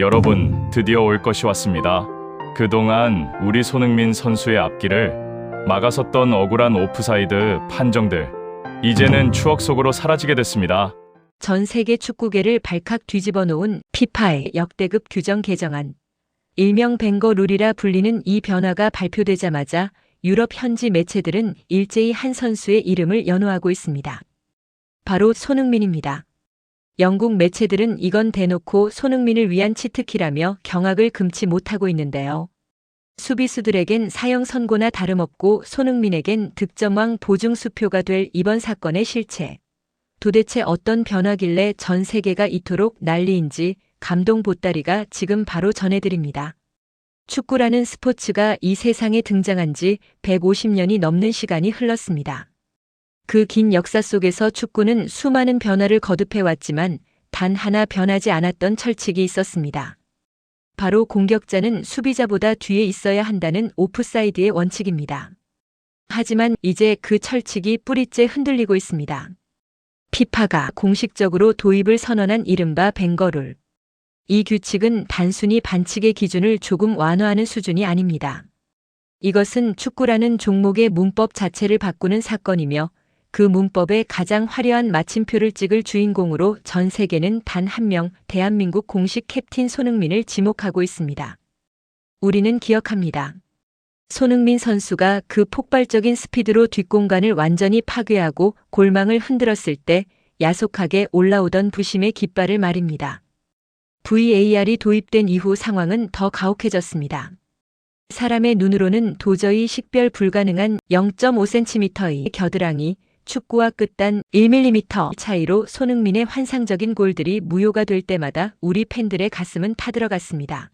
여러분, 드디어 올 것이 왔습니다. 그동안 우리 손흥민 선수의 앞길을 막아섰던 억울한 오프사이드 판정들, 이제는 추억 속으로 사라지게 됐습니다. 전 세계 축구계를 발칵 뒤집어 놓은 피파의 역대급 규정 개정안. 일명 벵거 룰이라 불리는 이 변화가 발표되자마자 유럽 현지 매체들은 일제히 한 선수의 이름을 연호하고 있습니다. 바로 손흥민입니다. 영국 매체들은 이건 대놓고 손흥민을 위한 치트키라며 경악을 금치 못하고 있는데요. 수비수들에겐 사형 선고나 다름없고 손흥민에겐 득점왕 보증 수표가 될 이번 사건의 실체. 도대체 어떤 변화길래 전 세계가 이토록 난리인지 감동 보따리가 지금 바로 전해드립니다. 축구라는 스포츠가 이 세상에 등장한 지 150년이 넘는 시간이 흘렀습니다. 그 긴 역사 속에서 축구는 수많은 변화를 거듭해왔지만 단 하나 변하지 않았던 철칙이 있었습니다. 바로 공격자는 수비자보다 뒤에 있어야 한다는 오프사이드의 원칙입니다. 하지만 이제 그 철칙이 뿌리째 흔들리고 있습니다. 피파가 공식적으로 도입을 선언한 이른바 벵거 룰. 이 규칙은 단순히 반칙의 기준을 조금 완화하는 수준이 아닙니다. 이것은 축구라는 종목의 문법 자체를 바꾸는 사건이며 그 문법에 가장 화려한 마침표를 찍을 주인공으로 전 세계는 단 한 명, 대한민국 공식 캡틴 손흥민을 지목하고 있습니다. 우리는 기억합니다. 손흥민 선수가 그 폭발적인 스피드로 뒷공간을 완전히 파괴하고 골망을 흔들었을 때 야속하게 올라오던 부심의 깃발을 말입니다. VAR이 도입된 이후 상황은 더 가혹해졌습니다. 사람의 눈으로는 도저히 식별 불가능한 0.5cm의 겨드랑이, 축구와 끝단 1mm 차이로 손흥민의 환상적인 골들이 무효가 될 때마다 우리 팬들의 가슴은 타들어갔습니다.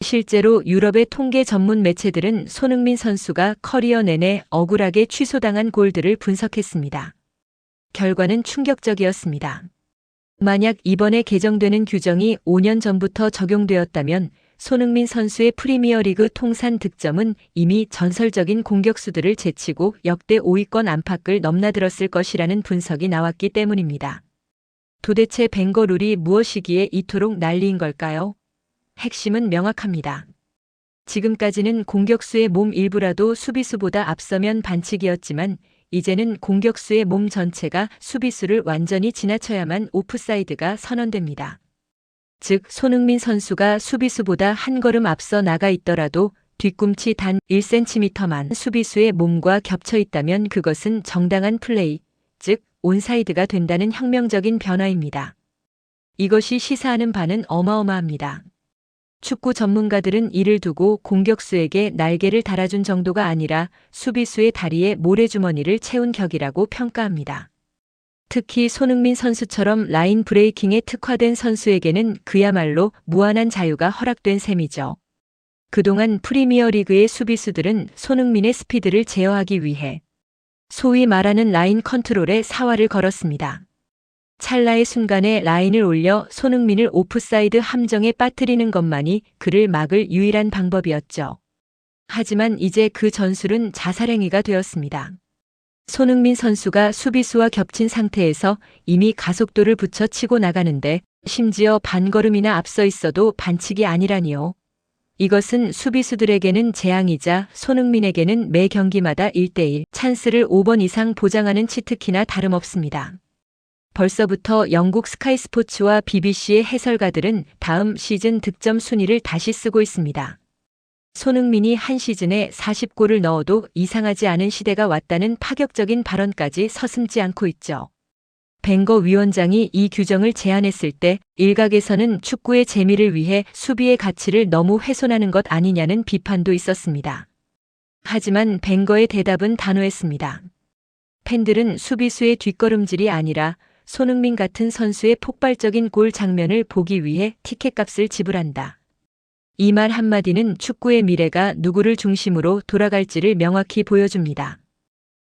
실제로 유럽의 통계 전문 매체들은 손흥민 선수가 커리어 내내 억울하게 취소당한 골들을 분석했습니다. 결과는 충격적이었습니다. 만약 이번에 개정되는 규정이 5년 전부터 적용되었다면 손흥민 선수의 프리미어리그 통산 득점은 이미 전설적인 공격수들을 제치고 역대 5위권 안팎을 넘나들었을 것이라는 분석이 나왔기 때문입니다. 도대체 벵거 룰이 무엇이기에 이토록 난리인 걸까요? 핵심은 명확합니다. 지금까지는 공격수의 몸 일부라도 수비수보다 앞서면 반칙이었지만 이제는 공격수의 몸 전체가 수비수를 완전히 지나쳐야만 오프사이드가 선언됩니다. 즉, 손흥민 선수가 수비수보다 한 걸음 앞서 나가 있더라도 뒤꿈치 단 1cm만 수비수의 몸과 겹쳐 있다면 그것은 정당한 플레이, 즉 온사이드가 된다는 혁명적인 변화입니다. 이것이 시사하는 바는 어마어마합니다. 축구 전문가들은 이를 두고 공격수에게 날개를 달아준 정도가 아니라 수비수의 다리에 모래주머니를 채운 격이라고 평가합니다. 특히 손흥민 선수처럼 라인 브레이킹에 특화된 선수에게는 그야말로 무한한 자유가 허락된 셈이죠. 그동안 프리미어리그의 수비수들은 손흥민의 스피드를 제어하기 위해 소위 말하는 라인 컨트롤에 사활을 걸었습니다. 찰나의 순간에 라인을 올려 손흥민을 오프사이드 함정에 빠뜨리는 것만이 그를 막을 유일한 방법이었죠. 하지만 이제 그 전술은 자살행위가 되었습니다. 손흥민 선수가 수비수와 겹친 상태에서 이미 가속도를 붙여 치고 나가는데 심지어 반걸음이나 앞서 있어도 반칙이 아니라니요. 이것은 수비수들에게는 재앙이자 손흥민에게는 매 경기마다 1대1 찬스를 5번 이상 보장하는 치트키나 다름없습니다. 벌써부터 영국 스카이 스포츠와 BBC의 해설가들은 다음 시즌 득점 순위를 다시 쓰고 있습니다. 손흥민이 한 시즌에 40골을 넣어도 이상하지 않은 시대가 왔다는 파격적인 발언까지 서슴지 않고 있죠. 벵거 위원장이 이 규정을 제안했을 때 일각에서는 축구의 재미를 위해 수비의 가치를 너무 훼손하는 것 아니냐는 비판도 있었습니다. 하지만 벵거의 대답은 단호했습니다. 팬들은 수비수의 뒷걸음질이 아니라 손흥민 같은 선수의 폭발적인 골 장면을 보기 위해 티켓값을 지불한다. 이 말 한마디는 축구의 미래가 누구를 중심으로 돌아갈지를 명확히 보여줍니다.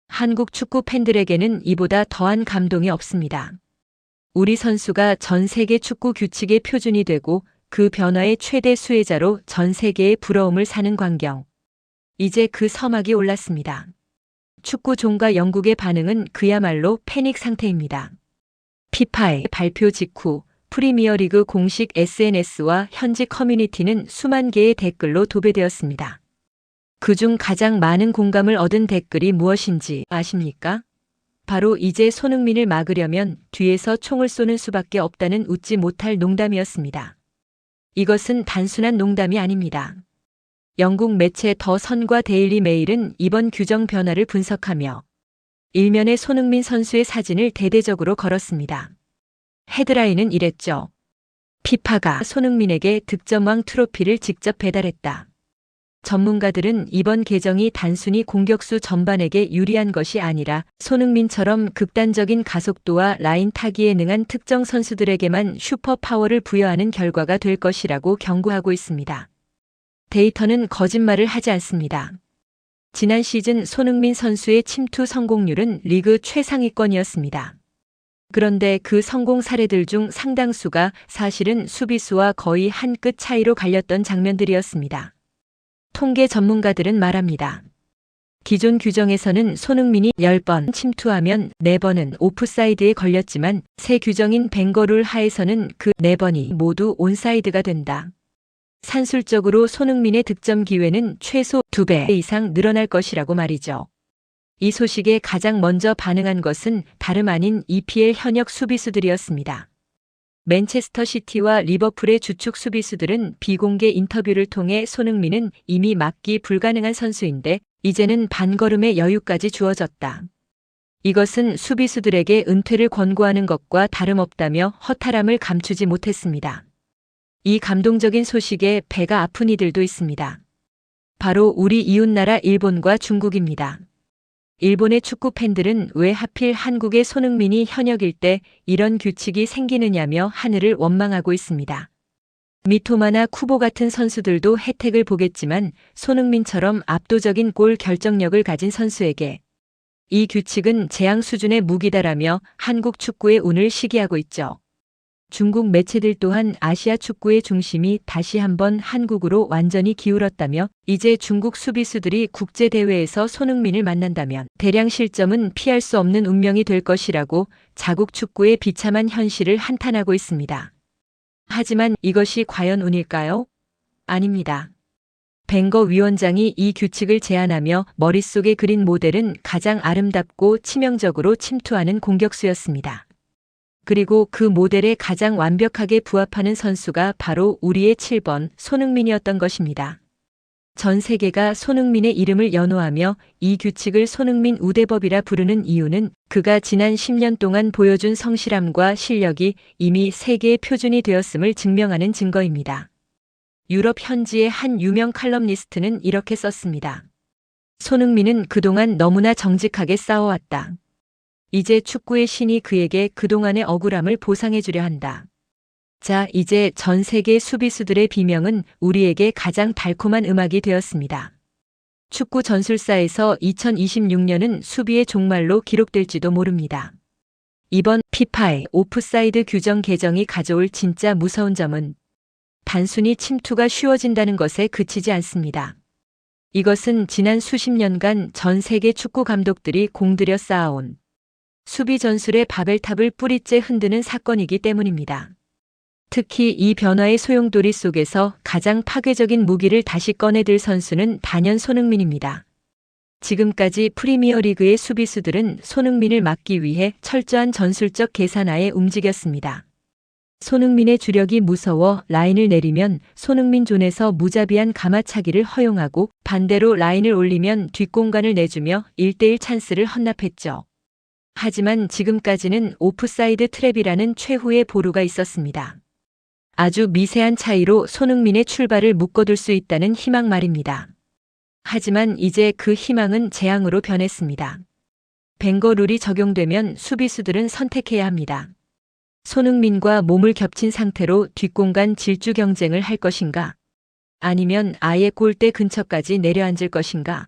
한국 축구 팬들에게는 이보다 더한 감동이 없습니다. 우리 선수가 전 세계 축구 규칙의 표준이 되고 그 변화의 최대 수혜자로 전 세계의 부러움을 사는 광경. 이제 그 서막이 올랐습니다. 축구 종가 영국의 반응은 그야말로 패닉 상태입니다. 피파의 발표 직후 프리미어리그 공식 SNS와 현지 커뮤니티는 수만 개의 댓글로 도배되었습니다. 그중 가장 많은 공감을 얻은 댓글이 무엇인지 아십니까? 바로 이제 손흥민을 막으려면 뒤에서 총을 쏘는 수밖에 없다는 웃지 못할 농담이었습니다. 이것은 단순한 농담이 아닙니다. 영국 매체 더 선과 데일리 메일은 이번 규정 변화를 분석하며 일면에 손흥민 선수의 사진을 대대적으로 걸었습니다. 헤드라인은 이랬죠. 피파가 손흥민에게 득점왕 트로피를 직접 배달했다. 전문가들은 이번 개정이 단순히 공격수 전반에게 유리한 것이 아니라 손흥민처럼 극단적인 가속도와 라인 타기에 능한 특정 선수들에게만 슈퍼파워를 부여하는 결과가 될 것이라고 경고하고 있습니다. 데이터는 거짓말을 하지 않습니다. 지난 시즌 손흥민 선수의 침투 성공률은 리그 최상위권이었습니다. 그런데 그 성공 사례들 중 상당수가 사실은 수비수와 거의 한 끗 차이로 갈렸던 장면들이었습니다. 통계 전문가들은 말합니다. 기존 규정에서는 손흥민이 10번 침투하면 4번은 오프사이드에 걸렸지만 새 규정인 벵거룰 하에서는 그 4번이 모두 온사이드가 된다. 산술적으로 손흥민의 득점 기회는 최소 2배 이상 늘어날 것이라고 말이죠. 이 소식에 가장 먼저 반응한 것은 다름 아닌 EPL 현역 수비수들이었습니다. 맨체스터 시티와 리버풀의 주축 수비수들은 비공개 인터뷰를 통해 손흥민은 이미 막기 불가능한 선수인데 이제는 반걸음의 여유까지 주어졌다. 이것은 수비수들에게 은퇴를 권고하는 것과 다름없다며 허탈함을 감추지 못했습니다. 이 감동적인 소식에 배가 아픈 이들도 있습니다. 바로 우리 이웃나라 일본과 중국입니다. 일본의 축구 팬들은 왜 하필 한국의 손흥민이 현역일 때 이런 규칙이 생기느냐며 하늘을 원망하고 있습니다. 미토마나 쿠보 같은 선수들도 혜택을 보겠지만 손흥민처럼 압도적인 골 결정력을 가진 선수에게 이 규칙은 재앙 수준의 무기다라며 한국 축구의 운을 시기하고 있죠. 중국 매체들 또한 아시아 축구의 중심이 다시 한번 한국으로 완전히 기울었다며 이제 중국 수비수들이 국제대회에서 손흥민을 만난다면 대량 실점은 피할 수 없는 운명이 될 것이라고 자국 축구의 비참한 현실을 한탄하고 있습니다. 하지만 이것이 과연 운일까요? 아닙니다. 벵거 위원장이 이 규칙을 제안하며 머릿속에 그린 모델은 가장 아름답고 치명적으로 침투하는 공격수였습니다. 그리고 그 모델에 가장 완벽하게 부합하는 선수가 바로 우리의 7번 손흥민이었던 것입니다. 전 세계가 손흥민의 이름을 연호하며 이 규칙을 손흥민 우대법이라 부르는 이유는 그가 지난 10년 동안 보여준 성실함과 실력이 이미 세계의 표준이 되었음을 증명하는 증거입니다. 유럽 현지의 한 유명 칼럼니스트는 이렇게 썼습니다. 손흥민은 그동안 너무나 정직하게 싸워왔다. 이제 축구의 신이 그에게 그동안의 억울함을 보상해주려 한다. 자, 이제 전 세계 수비수들의 비명은 우리에게 가장 달콤한 음악이 되었습니다. 축구 전술사에서 2026년은 수비의 종말로 기록될지도 모릅니다. 이번 피파의 오프사이드 규정 개정이 가져올 진짜 무서운 점은 단순히 침투가 쉬워진다는 것에 그치지 않습니다. 이것은 지난 수십 년간 전 세계 축구 감독들이 공들여 쌓아온 수비 전술의 바벨탑을 뿌리째 흔드는 사건이기 때문입니다. 특히 이 변화의 소용돌이 속에서 가장 파괴적인 무기를 다시 꺼내들 선수는 단연 손흥민입니다. 지금까지 프리미어리그의 수비수들은 손흥민을 막기 위해 철저한 전술적 계산하에 움직였습니다. 손흥민의 주력이 무서워 라인을 내리면 손흥민 존에서 무자비한 가마차기를 허용하고 반대로 라인을 올리면 뒷공간을 내주며 1대1 찬스를 헌납했죠. 하지만 지금까지는 오프사이드 트랩이라는 최후의 보루가 있었습니다. 아주 미세한 차이로 손흥민의 출발을 묶어둘 수 있다는 희망 말입니다. 하지만 이제 그 희망은 재앙으로 변했습니다. 벵거 룰이 적용되면 수비수들은 선택해야 합니다. 손흥민과 몸을 겹친 상태로 뒷공간 질주 경쟁을 할 것인가? 아니면 아예 골대 근처까지 내려앉을 것인가?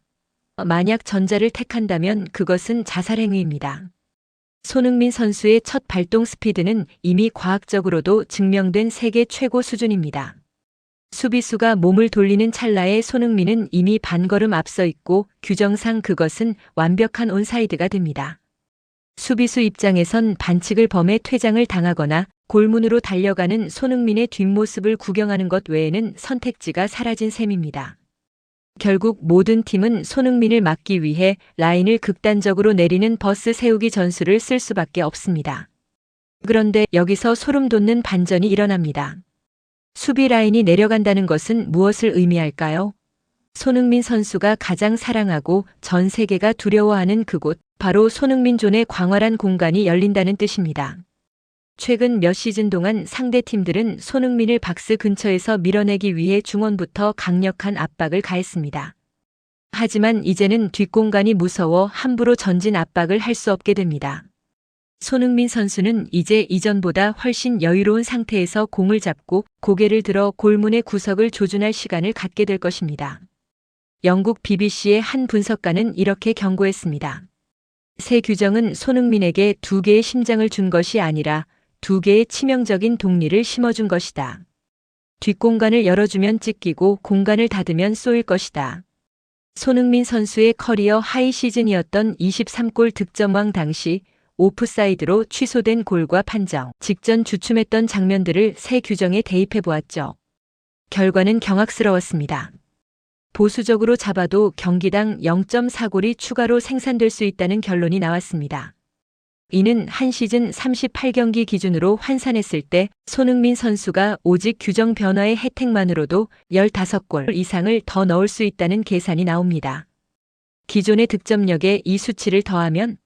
만약 전자를 택한다면 그것은 자살행위입니다. 손흥민 선수의 첫 발동 스피드는 이미 과학적으로도 증명된 세계 최고 수준입니다. 수비수가 몸을 돌리는 찰나에 손흥민은 이미 반걸음 앞서 있고 규정상 그것은 완벽한 온사이드가 됩니다. 수비수 입장에선 반칙을 범해 퇴장을 당하거나 골문으로 달려가는 손흥민의 뒷모습을 구경하는 것 외에는 선택지가 사라진 셈입니다. 결국 모든 팀은 손흥민을 막기 위해 라인을 극단적으로 내리는 버스 세우기 전술을 쓸 수밖에 없습니다. 그런데 여기서 소름 돋는 반전이 일어납니다. 수비 라인이 내려간다는 것은 무엇을 의미할까요? 손흥민 선수가 가장 사랑하고 전 세계가 두려워하는 그곳, 바로 손흥민 존의 광활한 공간이 열린다는 뜻입니다. 최근 몇 시즌 동안 상대 팀들은 손흥민을 박스 근처에서 밀어내기 위해 중원부터 강력한 압박을 가했습니다. 하지만 이제는 뒷공간이 무서워 함부로 전진 압박을 할 수 없게 됩니다. 손흥민 선수는 이제 이전보다 훨씬 여유로운 상태에서 공을 잡고 고개를 들어 골문의 구석을 조준할 시간을 갖게 될 것입니다. 영국 BBC의 한 분석가는 이렇게 경고했습니다. 새 규정은 손흥민에게 2개의 심장을 준 것이 아니라 2개의 치명적인 독리를 심어준 것이다. 뒷공간을 열어주면 찢기고 공간을 닫으면 쏘일 것이다. 손흥민 선수의 커리어 하이 시즌이었던 23골 득점왕 당시 오프사이드로 취소된 골과 판정, 직전 주춤했던 장면들을 새 규정에 대입해 보았죠. 결과는 경악스러웠습니다. 보수적으로 잡아도 경기당 0.4골이 추가로 생산될 수 있다는 결론이 나왔습니다. 이는 한 시즌 38경기 기준으로 환산했을 때 손흥민 선수가 오직 규정 변화의 혜택만으로도 15골 이상을 더 넣을 수 있다는 계산이 나옵니다. 기존의 득점력에 이 수치를 더하면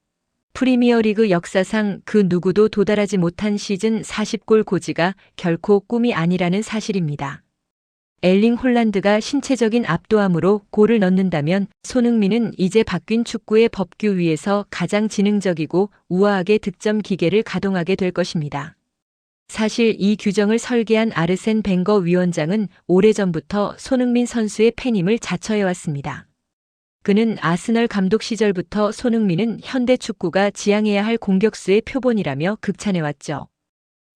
프리미어리그 역사상 그 누구도 도달하지 못한 시즌 40골 고지가 결코 꿈이 아니라는 사실입니다. 엘링 홀란드가 신체적인 압도함으로 골을 넣는다면 손흥민은 이제 바뀐 축구의 법규 위에서 가장 지능적이고 우아하게 득점 기계를 가동하게 될 것입니다. 사실 이 규정을 설계한 아르센 벵거 위원장은 오래전부터 손흥민 선수의 팬임을 자처해왔습니다. 그는 아스널 감독 시절부터 손흥민은 현대 축구가 지향해야 할 공격수의 표본이라며 극찬해왔죠.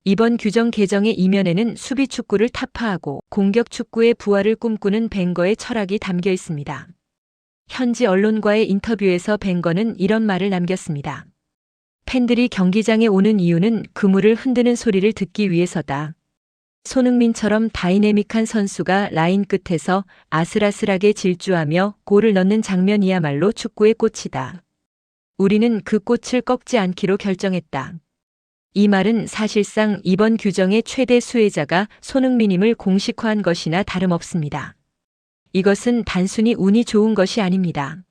이번 규정 개정의 이면에는 수비 축구를 타파하고 공격 축구의 부활을 꿈꾸는 벵거의 철학이 담겨 있습니다. 현지 언론과의 인터뷰에서 벵거는 이런 말을 남겼습니다. 팬들이 경기장에 오는 이유는 그물을 흔드는 소리를 듣기 위해서다. 손흥민처럼 다이내믹한 선수가 라인 끝에서 아슬아슬하게 질주하며 골을 넣는 장면이야말로 축구의 꽃이다. 우리는 그 꽃을 꺾지 않기로 결정했다. 이 말은 사실상 이번 규정의 최대 수혜자가 손흥민임을 공식화한 것이나 다름없습니다. 이것은 단순히 운이 좋은 것이 아닙니다.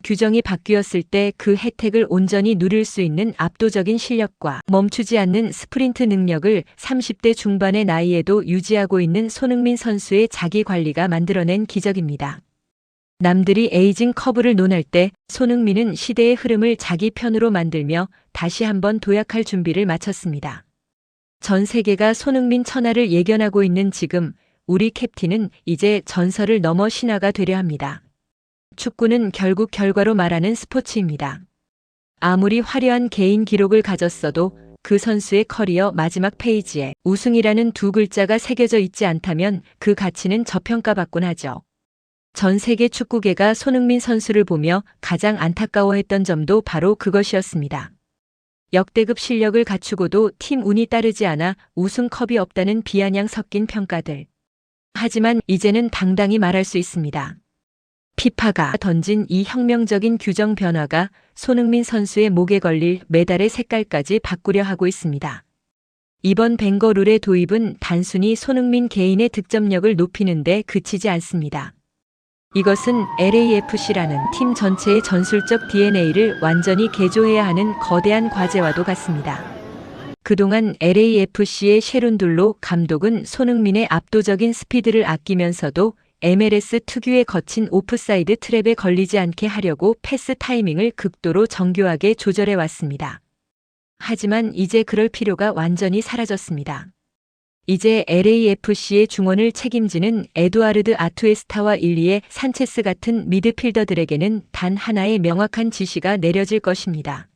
규정이 바뀌었을 때 그 혜택을 온전히 누릴 수 있는 압도적인 실력과 멈추지 않는 스프린트 능력을 30대 중반의 나이에도 유지하고 있는 손흥민 선수의 자기 관리가 만들어낸 기적입니다. 남들이 에이징 커브를 논할 때 손흥민은 시대의 흐름을 자기 편으로 만들며 다시 한번 도약할 준비를 마쳤습니다. 전 세계가 손흥민 천하를 예견하고 있는 지금 우리 캡틴은 이제 전설을 넘어 신화가 되려 합니다. 축구는 결국 결과로 말하는 스포츠입니다. 아무리 화려한 개인 기록을 가졌어도 그 선수의 커리어 마지막 페이지에 우승이라는 2글자가 새겨져 있지 않다면 그 가치는 저평가받곤 하죠. 전 세계 축구계가 손흥민 선수를 보며 가장 안타까워했던 점도 바로 그것이었습니다. 역대급 실력을 갖추고도 팀 운이 따르지 않아 우승컵이 없다는 비아냥 섞인 평가들. 하지만 이제는 당당히 말할 수 있습니다. 피파가 던진 이 혁명적인 규정 변화가 손흥민 선수의 목에 걸릴 메달의 색깔까지 바꾸려 하고 있습니다. 이번 벵거 룰의 도입은 단순히 손흥민 개인의 득점력을 높이는 데 그치지 않습니다. 이것은 LAFC라는 팀 전체의 전술적 DNA를 완전히 개조해야 하는 거대한 과제와도 같습니다. 그동안 LAFC의 셰룬둘로 감독은 손흥민의 압도적인 스피드를 아끼면서도 MLS 특유의 거친 오프사이드 트랩에 걸리지 않게 하려고 패스 타이밍을 극도로 정교하게 조절해 왔습니다. 하지만 이제 그럴 필요가 완전히 사라졌습니다. 이제 LAFC의 중원을 책임지는 에두아르드 아투에스타와 일리에 산체스 같은 미드필더들에게는 단 하나의 명확한 지시가 내려질 것입니다.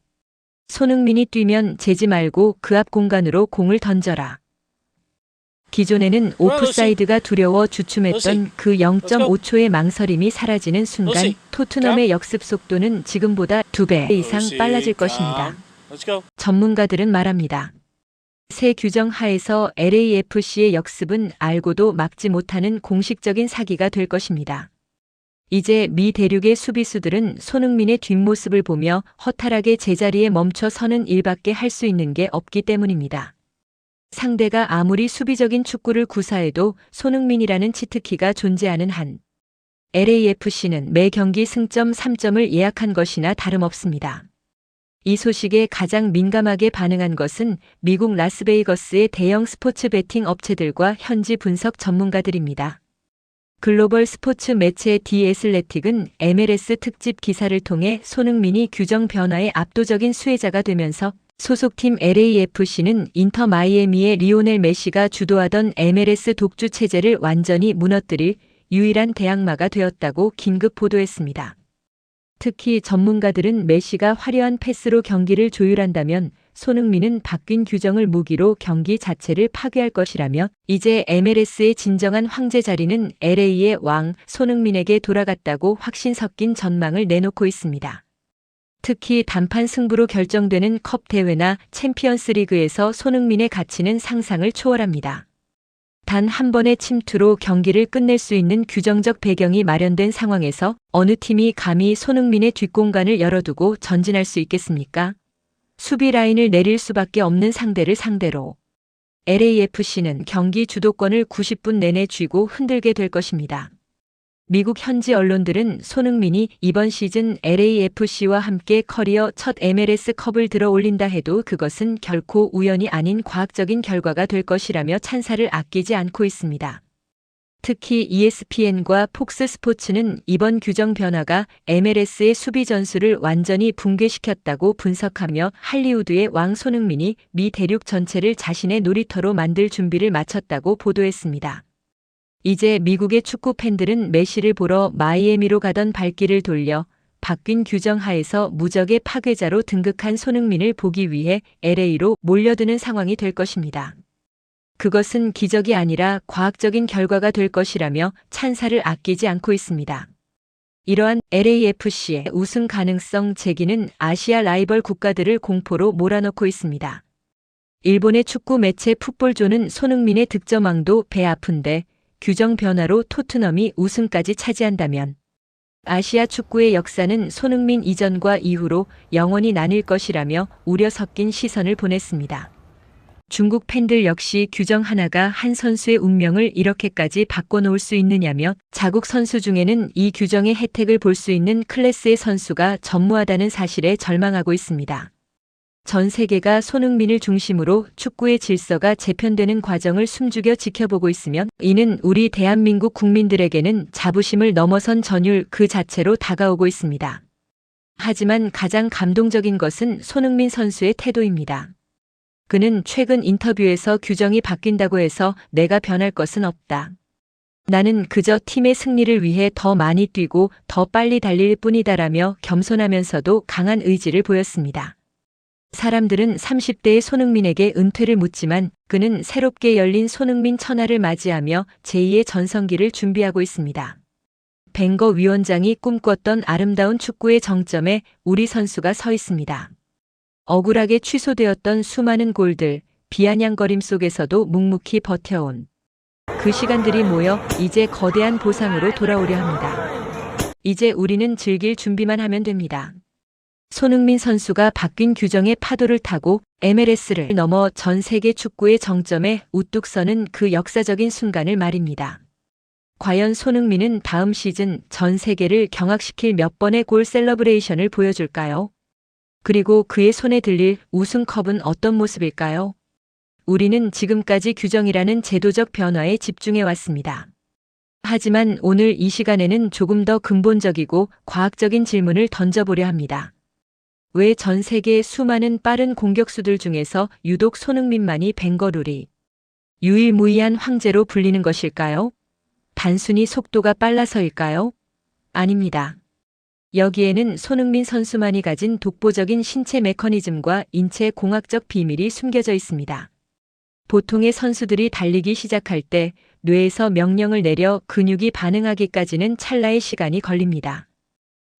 손흥민이 뛰면 재지 말고 그 앞 공간으로 공을 던져라. 기존에는 오프사이드가 두려워 주춤했던 그 0.5초의 망설임이 사라지는 순간 토트넘의 역습 속도는 지금보다 2배 이상 빨라질 것입니다. 전문가들은 말합니다. 새 규정 하에서 LAFC의 역습은 알고도 막지 못하는 공식적인 사기가 될 것입니다. 이제 미 대륙의 수비수들은 손흥민의 뒷모습을 보며 허탈하게 제자리에 멈춰 서는 일밖에 할 수 있는 게 없기 때문입니다. 상대가 아무리 수비적인 축구를 구사해도 손흥민이라는 치트키가 존재하는 한 LAFC는 매 경기 승점 3점을 예약한 것이나 다름없습니다. 이 소식에 가장 민감하게 반응한 것은 미국 라스베이거스의 대형 스포츠 베팅 업체들과 현지 분석 전문가들입니다. 글로벌 스포츠 매체 디 애슬레틱은 MLS 특집 기사를 통해 손흥민이 규정 변화의 압도적인 수혜자가 되면서 소속팀 LAFC는 인터 마이애미의 리오넬 메시가 주도하던 MLS 독주 체제를 완전히 무너뜨릴 유일한 대항마가 되었다고 긴급 보도했습니다. 특히 전문가들은 메시가 화려한 패스로 경기를 조율한다면 손흥민은 바뀐 규정을 무기로 경기 자체를 파괴할 것이라며 이제 MLS의 진정한 황제 자리는 LA의 왕 손흥민에게 돌아갔다고 확신 섞인 전망을 내놓고 있습니다. 특히 단판 승부로 결정되는 컵 대회나 챔피언스 리그에서 손흥민의 가치는 상상을 초월합니다. 단 한 번의 침투로 경기를 끝낼 수 있는 규정적 배경이 마련된 상황에서 어느 팀이 감히 손흥민의 뒷공간을 열어두고 전진할 수 있겠습니까? 수비 라인을 내릴 수밖에 없는 상대를 상대로 LAFC는 경기 주도권을 90분 내내 쥐고 흔들게 될 것입니다. 미국 현지 언론들은 손흥민이 이번 시즌 LAFC와 함께 커리어 첫 MLS 컵을 들어 올린다 해도 그것은 결코 우연이 아닌 과학적인 결과가 될 것이라며 찬사를 아끼지 않고 있습니다. 특히 ESPN과 폭스 스포츠는 이번 규정 변화가 MLS의 수비 전술을 완전히 붕괴시켰다고 분석하며 할리우드의 왕 손흥민이 미 대륙 전체를 자신의 놀이터로 만들 준비를 마쳤다고 보도했습니다. 이제 미국의 축구 팬들은 메시를 보러 마이애미로 가던 발길을 돌려 바뀐 규정 하에서 무적의 파괴자로 등극한 손흥민을 보기 위해 LA로 몰려드는 상황이 될 것입니다. 그것은 기적이 아니라 과학적인 결과가 될 것이라며 찬사를 아끼지 않고 있습니다. 이러한 LAFC의 우승 가능성 제기는 아시아 라이벌 국가들을 공포로 몰아넣고 있습니다. 일본의 축구 매체 풋볼조는 손흥민의 득점왕도 배 아픈데 규정 변화로 토트넘이 우승까지 차지한다면 아시아 축구의 역사는 손흥민 이전과 이후로 영원히 나뉠 것이라며 우려 섞인 시선을 보냈습니다. 중국 팬들 역시 규정 하나가 한 선수의 운명을 이렇게까지 바꿔놓을 수 있느냐며 자국 선수 중에는 이 규정의 혜택을 볼 수 있는 클래스의 선수가 전무하다는 사실에 절망하고 있습니다. 전 세계가 손흥민을 중심으로 축구의 질서가 재편되는 과정을 숨죽여 지켜보고 있으면 이는 우리 대한민국 국민들에게는 자부심을 넘어선 전율 그 자체로 다가오고 있습니다. 하지만 가장 감동적인 것은 손흥민 선수의 태도입니다. 그는 최근 인터뷰에서 규정이 바뀐다고 해서 내가 변할 것은 없다. 나는 그저 팀의 승리를 위해 더 많이 뛰고 더 빨리 달릴 뿐이다라며 겸손하면서도 강한 의지를 보였습니다. 사람들은 30대의 손흥민에게 은퇴를 묻지만 그는 새롭게 열린 손흥민 천하를 맞이하며 제2의 전성기를 준비하고 있습니다. 벵거 위원장이 꿈꿨던 아름다운 축구의 정점에 우리 선수가 서 있습니다. 억울하게 취소되었던 수많은 골들, 비아냥거림 속에서도 묵묵히 버텨온 그 시간들이 모여 이제 거대한 보상으로 돌아오려 합니다. 이제 우리는 즐길 준비만 하면 됩니다. 손흥민 선수가 바뀐 규정의 파도를 타고 MLS를 넘어 전 세계 축구의 정점에 우뚝 서는 그 역사적인 순간을 말입니다. 과연 손흥민은 다음 시즌 전 세계를 경악시킬 몇 번의 골 셀러브레이션을 보여줄까요? 그리고 그의 손에 들릴 우승컵은 어떤 모습일까요? 우리는 지금까지 규정이라는 제도적 변화에 집중해 왔습니다. 하지만 오늘 이 시간에는 조금 더 근본적이고 과학적인 질문을 던져보려 합니다. 왜 전 세계의 수많은 빠른 공격수들 중에서 유독 손흥민만이 벵거룰이 유일무이한 황제로 불리는 것일까요? 단순히 속도가 빨라서일까요? 아닙니다. 여기에는 손흥민 선수만이 가진 독보적인 신체 메커니즘과 인체 공학적 비밀이 숨겨져 있습니다. 보통의 선수들이 달리기 시작할 때 뇌에서 명령을 내려 근육이 반응하기까지는 찰나의 시간이 걸립니다.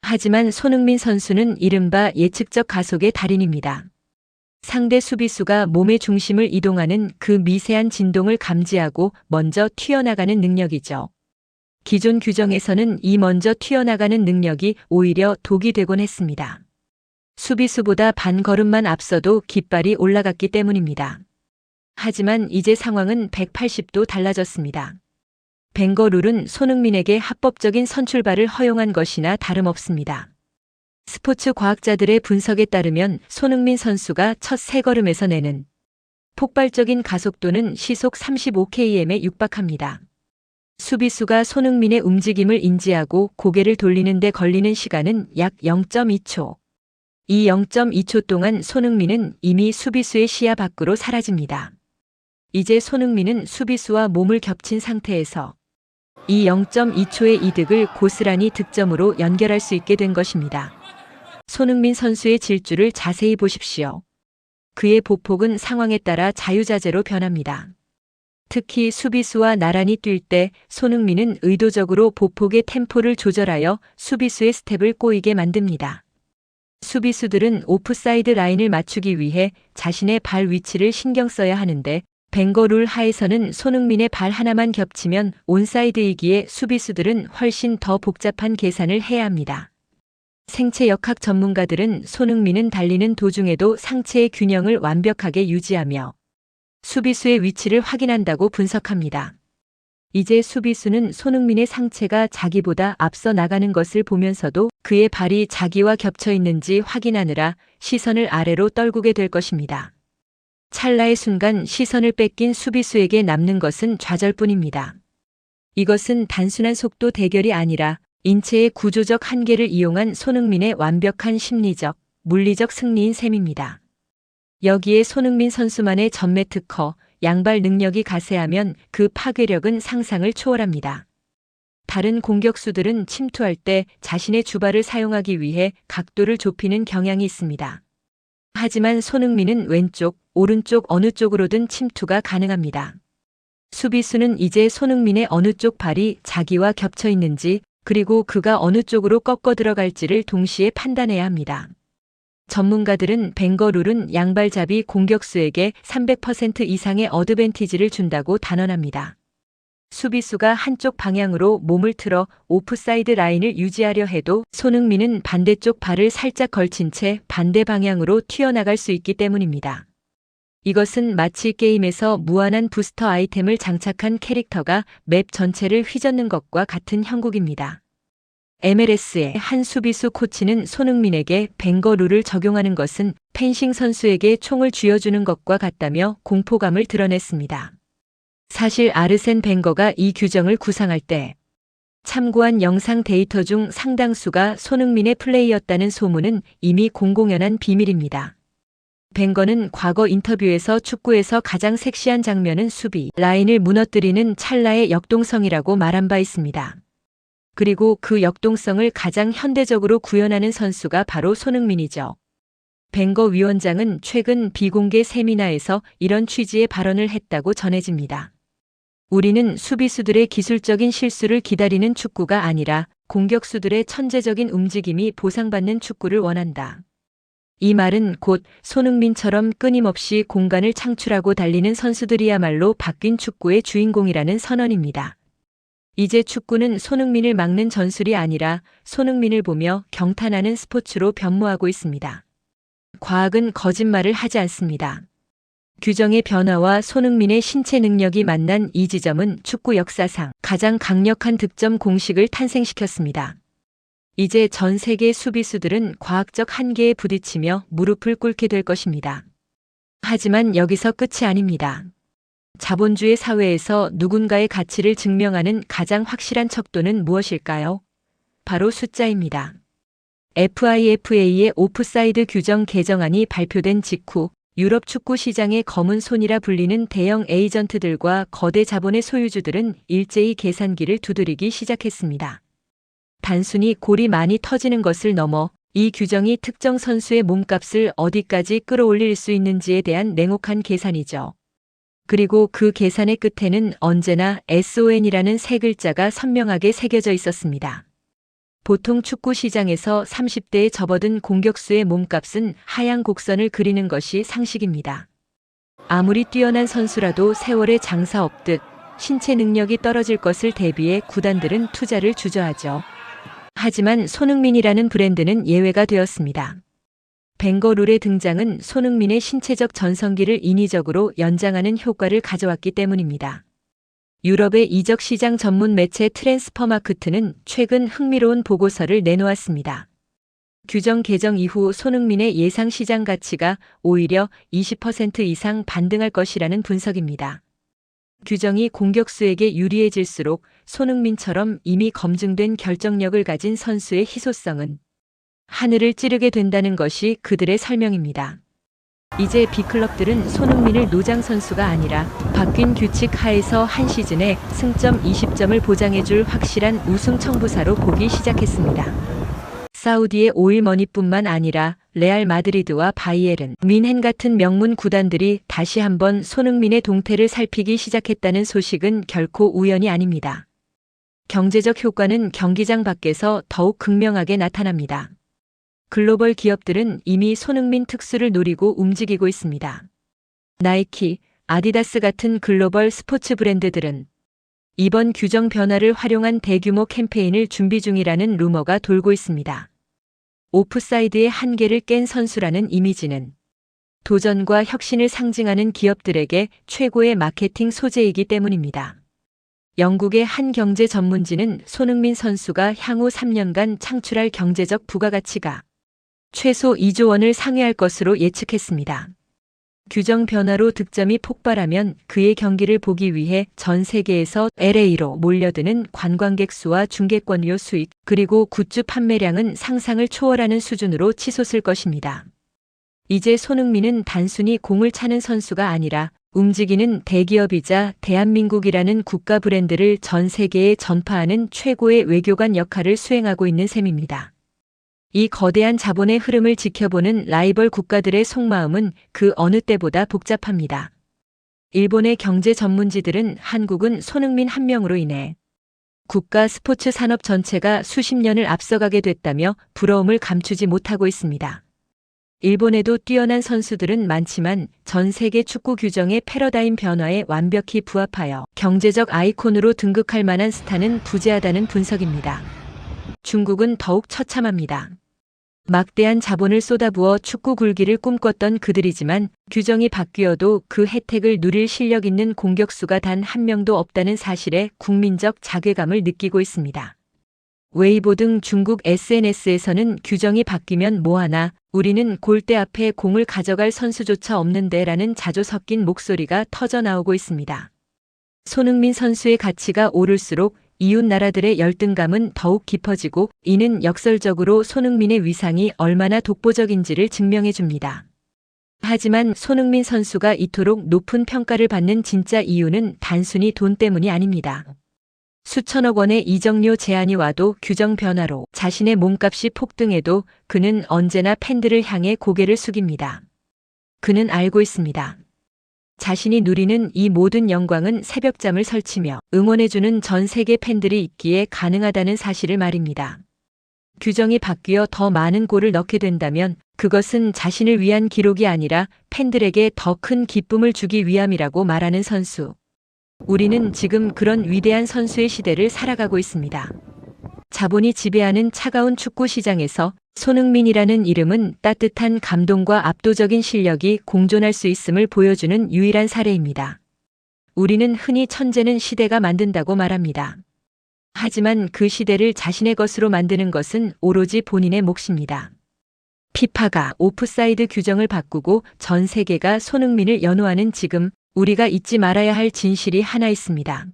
하지만 손흥민 선수는 이른바 예측적 가속의 달인입니다. 상대 수비수가 몸의 중심을 이동하는 그 미세한 진동을 감지하고 먼저 튀어나가는 능력이죠. 기존 규정에서는 이 먼저 튀어나가는 능력이 오히려 독이 되곤 했습니다. 수비수보다 반 걸음만 앞서도 깃발이 올라갔기 때문입니다. 하지만 이제 상황은 180도 달라졌습니다. 벵거 룰은 손흥민에게 합법적인 선출발을 허용한 것이나 다름없습니다. 스포츠 과학자들의 분석에 따르면 손흥민 선수가 첫 세 걸음에서 내는 폭발적인 가속도는 시속 35km에 육박합니다. 수비수가 손흥민의 움직임을 인지하고 고개를 돌리는 데 걸리는 시간은 약 0.2초. 이 0.2초 동안 손흥민은 이미 수비수의 시야 밖으로 사라집니다. 이제 손흥민은 수비수와 몸을 겹친 상태에서 이 0.2초의 이득을 고스란히 득점으로 연결할 수 있게 된 것입니다. 손흥민 선수의 질주를 자세히 보십시오. 그의 보폭은 상황에 따라 자유자재로 변합니다. 특히 수비수와 나란히 뛸 때 손흥민은 의도적으로 보폭의 템포를 조절하여 수비수의 스텝을 꼬이게 만듭니다. 수비수들은 오프사이드 라인을 맞추기 위해 자신의 발 위치를 신경 써야 하는데 벵거 룰 하에서는 손흥민의 발 하나만 겹치면 온사이드이기에 수비수들은 훨씬 더 복잡한 계산을 해야 합니다. 생체역학 전문가들은 손흥민은 달리는 도중에도 상체의 균형을 완벽하게 유지하며 수비수의 위치를 확인한다고 분석합니다. 이제 수비수는 손흥민의 상체가 자기보다 앞서 나가는 것을 보면서도 그의 발이 자기와 겹쳐 있는지 확인하느라 시선을 아래로 떨구게 될 것입니다. 찰나의 순간 시선을 뺏긴 수비수에게 남는 것은 좌절뿐입니다. 이것은 단순한 속도 대결이 아니라 인체의 구조적 한계를 이용한 손흥민의 완벽한 심리적, 물리적 승리인 셈입니다. 여기에 손흥민 선수만의 전매 특허, 양발 능력이 가세하면 그 파괴력은 상상을 초월합니다. 다른 공격수들은 침투할 때 자신의 주발을 사용하기 위해 각도를 좁히는 경향이 있습니다. 하지만 손흥민은 왼쪽, 오른쪽 어느 쪽으로든 침투가 가능합니다. 수비수는 이제 손흥민의 어느 쪽 발이 자기와 겹쳐 있는지 그리고 그가 어느 쪽으로 꺾어 들어갈지를 동시에 판단해야 합니다. 전문가들은 벵거 룰은 양발잡이 공격수에게 300% 이상의 어드밴티지를 준다고 단언합니다. 수비수가 한쪽 방향으로 몸을 틀어 오프사이드 라인을 유지하려 해도 손흥민은 반대쪽 발을 살짝 걸친 채 반대 방향으로 튀어나갈 수 있기 때문입니다. 이것은 마치 게임에서 무한한 부스터 아이템을 장착한 캐릭터가 맵 전체를 휘젓는 것과 같은 형국입니다. MLS의 한 수비수 코치는 손흥민에게 벵거 룰을 적용하는 것은 펜싱 선수에게 총을 쥐어주는 것과 같다며 공포감을 드러냈습니다. 사실 아르센 벵거가 이 규정을 구상할 때 참고한 영상 데이터 중 상당수가 손흥민의 플레이였다는 소문은 이미 공공연한 비밀입니다. 벵거는 과거 인터뷰에서 축구에서 가장 섹시한 장면은 수비 라인을 무너뜨리는 찰나의 역동성이라고 말한 바 있습니다. 그리고 그 역동성을 가장 현대적으로 구현하는 선수가 바로 손흥민이죠. 벵거 위원장은 최근 비공개 세미나에서 이런 취지의 발언을 했다고 전해집니다. 우리는 수비수들의 기술적인 실수를 기다리는 축구가 아니라 공격수들의 천재적인 움직임이 보상받는 축구를 원한다. 이 말은 곧 손흥민처럼 끊임없이 공간을 창출하고 달리는 선수들이야말로 바뀐 축구의 주인공이라는 선언입니다. 이제 축구는 손흥민을 막는 전술이 아니라 손흥민을 보며 경탄하는 스포츠로 변모하고 있습니다. 과학은 거짓말을 하지 않습니다. 규정의 변화와 손흥민의 신체 능력이 만난 이 지점은 축구 역사상 가장 강력한 득점 공식을 탄생시켰습니다. 이제 전 세계 수비수들은 과학적 한계에 부딪히며 무릎을 꿇게 될 것입니다. 하지만 여기서 끝이 아닙니다. 자본주의 사회에서 누군가의 가치를 증명하는 가장 확실한 척도는 무엇일까요? 바로 숫자입니다. FIFA의 오프사이드 규정 개정안이 발표된 직후 유럽 축구 시장의 검은 손이라 불리는 대형 에이전트들과 거대 자본의 소유주들은 일제히 계산기를 두드리기 시작했습니다. 단순히 골이 많이 터지는 것을 넘어 이 규정이 특정 선수의 몸값을 어디까지 끌어올릴 수 있는지에 대한 냉혹한 계산이죠. 그리고 그 계산의 끝에는 언제나 SON이라는 세 글자가 선명하게 새겨져 있었습니다. 보통 축구 시장에서 30대에 접어든 공격수의 몸값은 하향 곡선을 그리는 것이 상식입니다. 아무리 뛰어난 선수라도 세월에 장사 없듯 신체 능력이 떨어질 것을 대비해 구단들은 투자를 주저하죠. 하지만 손흥민이라는 브랜드는 예외가 되었습니다. 벵거룰의 등장은 손흥민의 신체적 전성기를 인위적으로 연장하는 효과를 가져왔기 때문입니다. 유럽의 이적 시장 전문 매체 트랜스퍼마크트는 최근 흥미로운 보고서를 내놓았습니다. 규정 개정 이후 손흥민의 예상 시장 가치가 오히려 20% 이상 반등할 것이라는 분석입니다. 규정이 공격수에게 유리해질수록 손흥민처럼 이미 검증된 결정력을 가진 선수의 희소성은 하늘을 찌르게 된다는 것이 그들의 설명입니다. 이제 B클럽들은 손흥민을 노장 선수가 아니라 바뀐 규칙 하에서 한 시즌에 승점 20점을 보장해줄 확실한 우승 청부사로 보기 시작했습니다. 사우디의 오일머니뿐만 아니라 레알 마드리드와 바이에른, 뮌헨 같은 명문 구단들이 다시 한번 손흥민의 동태를 살피기 시작했다는 소식은 결코 우연이 아닙니다. 경제적 효과는 경기장 밖에서 더욱 극명하게 나타납니다. 글로벌 기업들은 이미 손흥민 특수를 노리고 움직이고 있습니다. 나이키, 아디다스 같은 글로벌 스포츠 브랜드들은 이번 규정 변화를 활용한 대규모 캠페인을 준비 중이라는 루머가 돌고 있습니다. 오프사이드의 한계를 깬 선수라는 이미지는 도전과 혁신을 상징하는 기업들에게 최고의 마케팅 소재이기 때문입니다. 영국의 한 경제 전문지는 손흥민 선수가 향후 3년간 창출할 경제적 부가가치가 최소 2조 원을 상회할 것으로 예측했습니다. 규정 변화로 득점이 폭발하면 그의 경기를 보기 위해 전 세계에서 LA로 몰려드는 관광객 수와 중계권료 수익, 그리고 굿즈 판매량은 상상을 초월하는 수준으로 치솟을 것입니다. 이제 손흥민은 단순히 공을 차는 선수가 아니라 움직이는 대기업이자 대한민국이라는 국가 브랜드를 전 세계에 전파하는 최고의 외교관 역할을 수행하고 있는 셈입니다. 이 거대한 자본의 흐름을 지켜보는 라이벌 국가들의 속마음은 그 어느 때보다 복잡합니다. 일본의 경제 전문지들은 한국은 손흥민 한 명으로 인해 국가 스포츠 산업 전체가 수십 년을 앞서가게 됐다며 부러움을 감추지 못하고 있습니다. 일본에도 뛰어난 선수들은 많지만 전 세계 축구 규정의 패러다임 변화에 완벽히 부합하여 경제적 아이콘으로 등극할 만한 스타는 부재하다는 분석입니다. 중국은 더욱 처참합니다. 막대한 자본을 쏟아부어 축구 굴기를 꿈꿨던 그들이지만 규정이 바뀌어도 그 혜택을 누릴 실력 있는 공격수가 단 한 명도 없다는 사실에 국민적 자괴감을 느끼고 있습니다. 웨이보 등 중국 SNS에서는 규정이 바뀌면 뭐하나, 우리는 골대 앞에 공을 가져갈 선수조차 없는데 라는 자조 섞인 목소리가 터져나오고 있습니다. 손흥민 선수의 가치가 오를수록 이웃 나라들의 열등감은 더욱 깊어지고, 이는 역설적으로 손흥민의 위상이 얼마나 독보적인지를 증명해 줍니다. 하지만 손흥민 선수가 이토록 높은 평가를 받는 진짜 이유는 단순히 돈 때문이 아닙니다. 수천억 원의 이적료 제한이 와도, 규정 변화로 자신의 몸값이 폭등해도 그는 언제나 팬들을 향해 고개를 숙입니다. 그는 알고 있습니다. 자신이 누리는 이 모든 영광은 새벽잠을 설치며 응원해주는 전 세계 팬들이 있기에 가능하다는 사실을 말입니다. 규정이 바뀌어 더 많은 골을 넣게 된다면 그것은 자신을 위한 기록이 아니라 팬들에게 더 큰 기쁨을 주기 위함이라고 말하는 선수. 우리는 지금 그런 위대한 선수의 시대를 살아가고 있습니다. 자본이 지배하는 차가운 축구 시장에서 손흥민이라는 이름은 따뜻한 감동과 압도적인 실력이 공존할 수 있음을 보여주는 유일한 사례입니다. 우리는 흔히 천재는 시대가 만든다고 말합니다. 하지만 그 시대를 자신의 것으로 만드는 것은 오로지 본인의 몫입니다. 피파가 오프사이드 규정을 바꾸고 전 세계가 손흥민을 연호하는 지금, 우리가 잊지 말아야 할 진실이 하나 있습니다.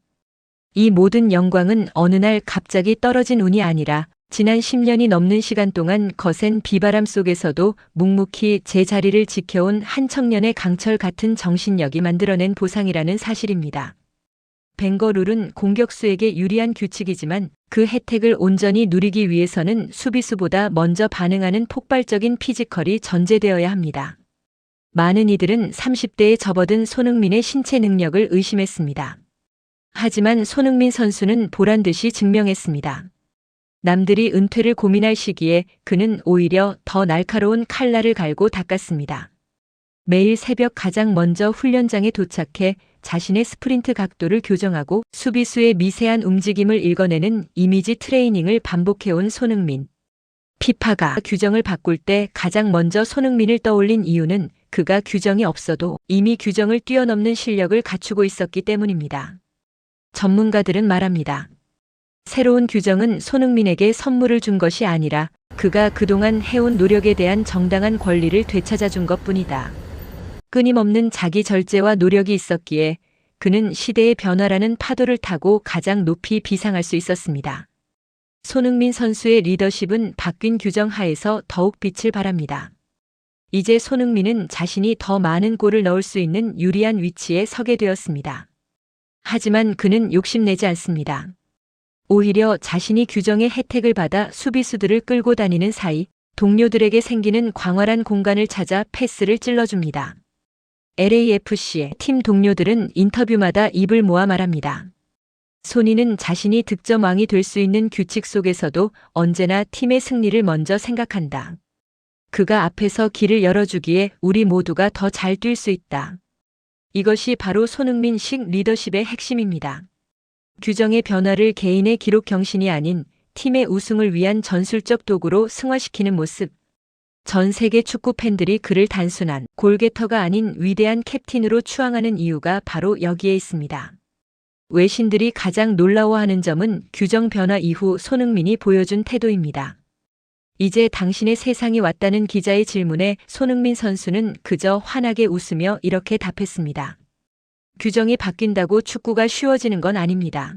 이 모든 영광은 어느 날 갑자기 떨어진 운이 아니라 지난 10년이 넘는 시간 동안 거센 비바람 속에서도 묵묵히 제자리를 지켜온 한 청년의 강철 같은 정신력이 만들어낸 보상이라는 사실입니다. 벵거룰은 공격수에게 유리한 규칙이지만 그 혜택을 온전히 누리기 위해서는 수비수보다 먼저 반응하는 폭발적인 피지컬이 전제되어야 합니다. 많은 이들은 30대에 접어든 손흥민의 신체 능력을 의심했습니다. 하지만 손흥민 선수는 보란듯이 증명했습니다. 남들이 은퇴를 고민할 시기에 그는 오히려 더 날카로운 칼날을 갈고 닦았습니다. 매일 새벽 가장 먼저 훈련장에 도착해 자신의 스프린트 각도를 교정하고 수비수의 미세한 움직임을 읽어내는 이미지 트레이닝을 반복해온 손흥민. 피파가 규정을 바꿀 때 가장 먼저 손흥민을 떠올린 이유는 그가 규정이 없어도 이미 규정을 뛰어넘는 실력을 갖추고 있었기 때문입니다. 전문가들은 말합니다. 새로운 규정은 손흥민에게 선물을 준 것이 아니라 그가 그동안 해온 노력에 대한 정당한 권리를 되찾아 준 것뿐이다. 끊임없는 자기 절제와 노력이 있었기에 그는 시대의 변화라는 파도를 타고 가장 높이 비상할 수 있었습니다. 손흥민 선수의 리더십은 바뀐 규정 하에서 더욱 빛을 발합니다. 이제 손흥민은 자신이 더 많은 골을 넣을 수 있는 유리한 위치에 서게 되었습니다. 하지만 그는 욕심내지 않습니다. 오히려 자신이 규정의 혜택을 받아 수비수들을 끌고 다니는 사이 동료들에게 생기는 광활한 공간을 찾아 패스를 찔러줍니다. LAFC의 팀 동료들은 인터뷰마다 입을 모아 말합니다. 소니는 자신이 득점왕이 될 수 있는 규칙 속에서도 언제나 팀의 승리를 먼저 생각한다. 그가 앞에서 길을 열어주기에 우리 모두가 더 잘 뛸 수 있다. 이것이 바로 손흥민식 리더십의 핵심입니다. 규정의 변화를 개인의 기록 경신이 아닌 팀의 우승을 위한 전술적 도구로 승화시키는 모습. 전 세계 축구 팬들이 그를 단순한 골게터가 아닌 위대한 캡틴으로 추앙하는 이유가 바로 여기에 있습니다. 외신들이 가장 놀라워하는 점은 규정 변화 이후 손흥민이 보여준 태도입니다. 이제 당신의 세상이 왔다는 기자의 질문에 손흥민 선수는 그저 환하게 웃으며 이렇게 답했습니다. 규정이 바뀐다고 축구가 쉬워지는 건 아닙니다.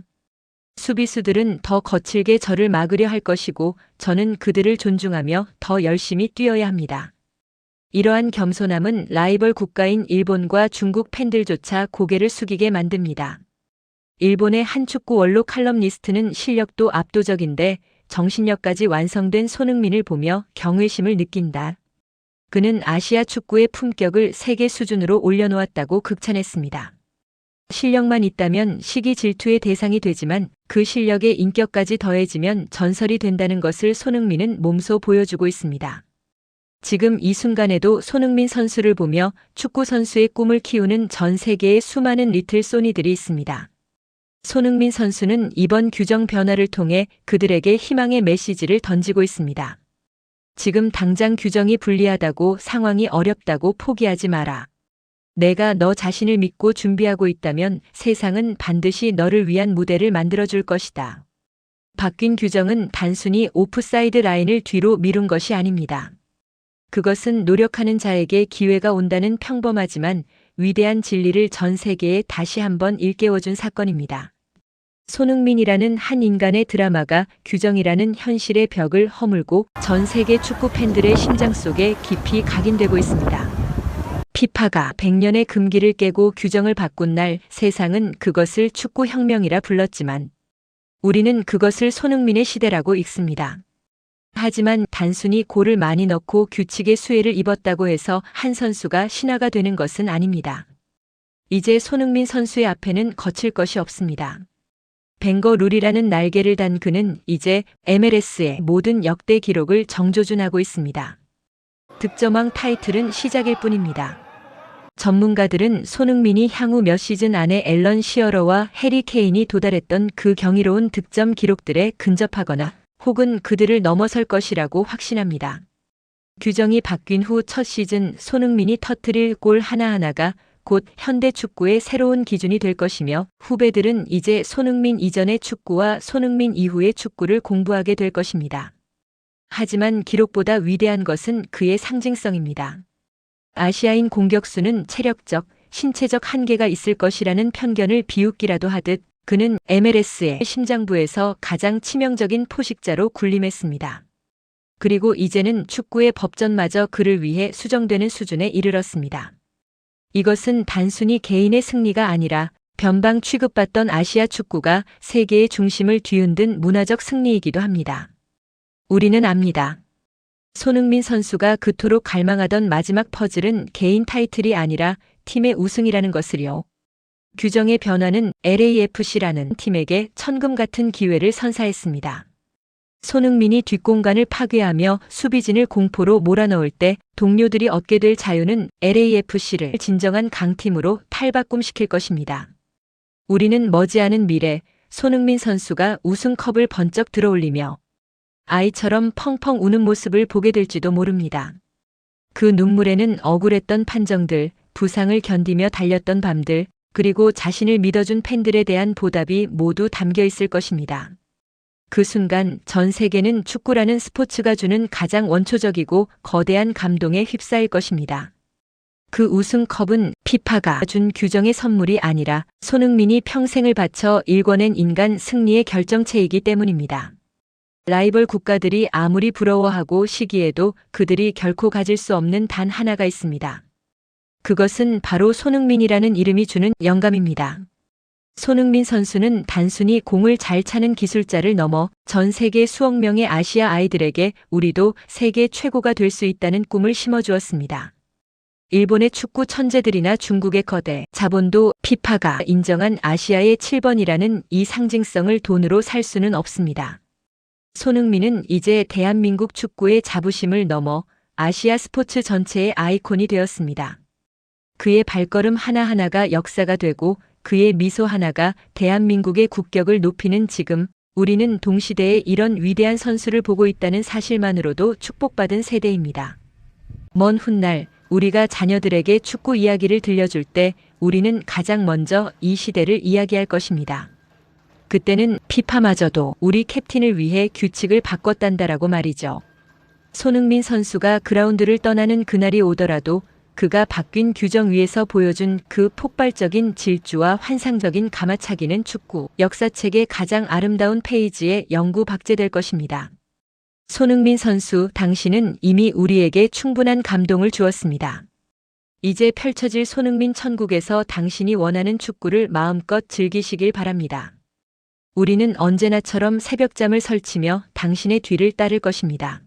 수비수들은 더 거칠게 저를 막으려 할 것이고 저는 그들을 존중하며 더 열심히 뛰어야 합니다. 이러한 겸손함은 라이벌 국가인 일본과 중국 팬들조차 고개를 숙이게 만듭니다. 일본의 한 축구 원로 칼럼니스트는 실력도 압도적인데 정신력까지 완성된 손흥민을 보며 경외심을 느낀다. 그는 아시아 축구의 품격을 세계 수준으로 올려놓았다고 극찬했습니다. 실력만 있다면 시기 질투의 대상이 되지만 그 실력에 인격까지 더해지면 전설이 된다는 것을 손흥민은 몸소 보여주고 있습니다. 지금 이 순간에도 손흥민 선수를 보며 축구 선수의 꿈을 키우는 전 세계의 수많은 리틀 소니들이 있습니다. 손흥민 선수는 이번 규정 변화를 통해 그들에게 희망의 메시지를 던지고 있습니다. 지금 당장 규정이 불리하다고 상황이 어렵다고 포기하지 마라. 내가 너 자신을 믿고 준비하고 있다면 세상은 반드시 너를 위한 무대를 만들어줄 것이다. 바뀐 규정은 단순히 오프사이드 라인을 뒤로 미룬 것이 아닙니다. 그것은 노력하는 자에게 기회가 온다는 평범하지만 위대한 진리를 전 세계에 다시 한번 일깨워준 사건입니다. 손흥민이라는 한 인간의 드라마가 규정이라는 현실의 벽을 허물고 전 세계 축구 팬들의 심장 속에 깊이 각인되고 있습니다. 피파가 100년의 금기를 깨고 규정을 바꾼 날 세상은 그것을 축구혁명이라 불렀지만 우리는 그것을 손흥민의 시대라고 읽습니다. 하지만 단순히 골을 많이 넣고 규칙의 수혜를 입었다고 해서 한 선수가 신화가 되는 것은 아닙니다. 이제 손흥민 선수의 앞에는 거칠 것이 없습니다. 벵거 룰이라는 날개를 단 그는 이제 MLS의 모든 역대 기록을 정조준하고 있습니다. 득점왕 타이틀은 시작일 뿐입니다. 전문가들은 손흥민이 향후 몇 시즌 안에 앨런 시어러와 해리 케인이 도달했던 그 경이로운 득점 기록들에 근접하거나 혹은 그들을 넘어설 것이라고 확신합니다. 규정이 바뀐 후 첫 시즌 손흥민이 터뜨릴 골 하나하나가 곧 현대 축구의 새로운 기준이 될 것이며 후배들은 이제 손흥민 이전의 축구와 손흥민 이후의 축구를 공부하게 될 것입니다. 하지만 기록보다 위대한 것은 그의 상징성입니다. 아시아인 공격수는 체력적, 신체적 한계가 있을 것이라는 편견을 비웃기라도 하듯 그는 MLS의 심장부에서 가장 치명적인 포식자로 군림했습니다. 그리고 이제는 축구의 법전마저 그를 위해 수정되는 수준에 이르렀습니다. 이것은 단순히 개인의 승리가 아니라 변방 취급받던 아시아 축구가 세계의 중심을 뒤흔든 문화적 승리이기도 합니다. 우리는 압니다. 손흥민 선수가 그토록 갈망하던 마지막 퍼즐은 개인 타이틀이 아니라 팀의 우승이라는 것을요. 규정의 변화는 LAFC라는 팀에게 천금 같은 기회를 선사했습니다. 손흥민이 뒷공간을 파괴하며 수비진을 공포로 몰아넣을 때 동료들이 얻게 될 자유는 LAFC를 진정한 강팀으로 탈바꿈시킬 것입니다. 우리는 머지않은 미래 손흥민 선수가 우승컵을 번쩍 들어올리며 아이처럼 펑펑 우는 모습을 보게 될지도 모릅니다. 그 눈물에는 억울했던 판정들, 부상을 견디며 달렸던 밤들, 그리고 자신을 믿어준 팬들에 대한 보답이 모두 담겨 있을 것입니다. 그 순간 전 세계는 축구라는 스포츠가 주는 가장 원초적이고 거대한 감동에 휩싸일 것입니다. 그 우승컵은 피파가 준 규정의 선물이 아니라 손흥민이 평생을 바쳐 일궈낸 인간 승리의 결정체이기 때문입니다. 라이벌 국가들이 아무리 부러워하고 시기에도 그들이 결코 가질 수 없는 단 하나가 있습니다. 그것은 바로 손흥민이라는 이름이 주는 영감입니다. 손흥민 선수는 단순히 공을 잘 차는 기술자를 넘어 전 세계 수억 명의 아시아 아이들에게 우리도 세계 최고가 될 수 있다는 꿈을 심어주었습니다. 일본의 축구 천재들이나 중국의 거대 자본도 피파가 인정한 아시아의 7번이라는 이 상징성을 돈으로 살 수는 없습니다. 손흥민은 이제 대한민국 축구의 자부심을 넘어 아시아 스포츠 전체의 아이콘이 되었습니다. 그의 발걸음 하나하나가 역사가 되고 그의 미소 하나가 대한민국의 국격을 높이는 지금, 우리는 동시대에 이런 위대한 선수를 보고 있다는 사실만으로도 축복받은 세대입니다. 먼 훗날 우리가 자녀들에게 축구 이야기를 들려줄 때 우리는 가장 먼저 이 시대를 이야기할 것입니다. 그때는 피파마저도 우리 캡틴을 위해 규칙을 바꿨단다라고 말이죠. 손흥민 선수가 그라운드를 떠나는 그날이 오더라도 그가 바뀐 규정 위에서 보여준 그 폭발적인 질주와 환상적인 가마차기는 축구 역사책의 가장 아름다운 페이지에 영구 박제될 것입니다. 손흥민 선수, 당신은 이미 우리에게 충분한 감동을 주었습니다. 이제 펼쳐질 손흥민 천국에서 당신이 원하는 축구를 마음껏 즐기시길 바랍니다. 우리는 언제나처럼 새벽잠을 설치며 당신의 뒤를 따를 것입니다.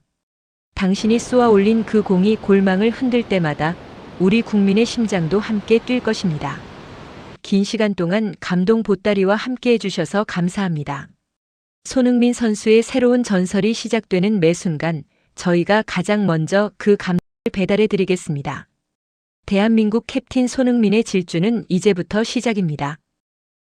당신이 쏘아 올린 그 공이 골망을 흔들 때마다 우리 국민의 심장도 함께 뛸 것입니다. 긴 시간 동안 감동 보따리와 함께 해주셔서 감사합니다. 손흥민 선수의 새로운 전설이 시작되는 매 순간 저희가 가장 먼저 그 감동을 배달해 드리겠습니다. 대한민국 캡틴 손흥민의 질주는 이제부터 시작입니다.